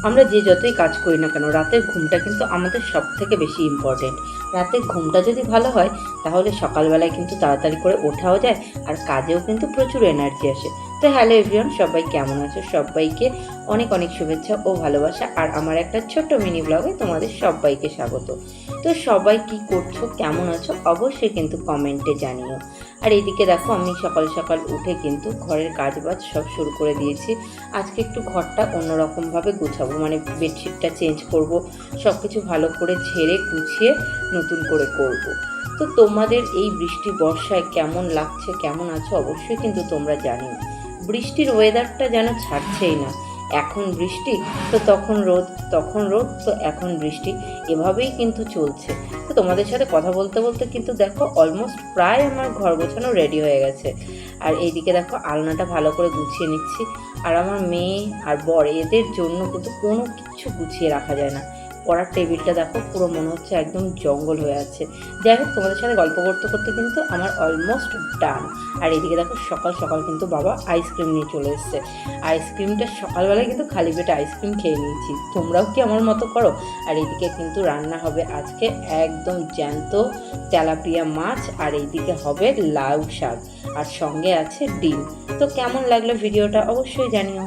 আমরা যে যতই কাজ করি না কেন রাতের ঘুমটা কিন্তু আমাদের সবথেকে বেশি ইম্পর্টেন্ট। রাতের ঘুমটা যদি ভালো হয় তাহলে সকালবেলায় কিন্তু তাড়াতাড়ি করে ওঠাও যায়, আর কাজেও কিন্তু প্রচুর এনার্জি আসে। তো হ্যালো এভরিওয়ান, সবাই কেমন আছো? সবাইকে অনেক অনেক শুভেচ্ছা ও ভালোবাসা, আর আমার একটা ছোট্ট মিনি ব্লগে তোমাদের সবাইকে স্বাগত। তো সবাই কি করছো, কেমন আছো, অবশ্যই কিন্তু কমেন্টে জানিও। আর এইদিকে দেখো, আমি সকাল সকাল উঠে কিন্তু ঘরের কাজবাজ সব শুরু করে দিয়েছি। আজকে একটু ঘরটা অন্যরকমভাবে গুছাবো, মানে বেডশিটটা চেঞ্জ করব, সব কিছু ভালো করে ঝেড়ে গুছিয়ে নতুন করে করব। তো তোমাদের এই বৃষ্টি বর্ষায় কেমন লাগছে, কেমন আছো, অবশ্যই কিন্তু তোমরা জানিও। বৃষ্টির ওয়েদারটা যেন ছাড়ছেই না। এখন বৃষ্টি তো তখন রোদ, তখন রোদ তো এখন বৃষ্টি, এভাবেই কিন্তু চলছে। তো তোমাদের সাথে কথা বলতে বলতে কিন্তু দেখো অলমোস্ট প্রায় আমার ঘর গোছানো রেডি হয়ে গেছে। আর এইদিকে দেখো আলনাটা ভালো করে গুছিয়ে নিচ্ছি। আর আমার মেয়ে আর বর এদের জন্য কিন্তু কোনো কিছু গুছিয়ে রাখা যায় না। পড়ার টেবিলটা দেখো পুরো মনে হচ্ছে একদম জঙ্গল হয়ে আছে। যাই হোক, তোমাদের সাথে গল্প করতে করতে কিন্তু আমার অলমোস্ট ডান। আর এদিকে দেখো সকাল সকাল কিন্তু বাবা আইসক্রিম নিয়ে চলে এসছে। আইসক্রিমটা সকালবেলায় কিন্তু খালি পেটে আইসক্রিম খেয়ে নিয়েছি। তোমরাও কি আমার মতো করো? আর এইদিকে কিন্তু রান্না হবে আজকে একদম জ্যান্ত তেলাপিয়া মাছ, আর এইদিকে হবে লাউ শাক, আর সঙ্গে আছে ডিম। তো কেমন লাগলো ভিডিওটা অবশ্যই জানিও।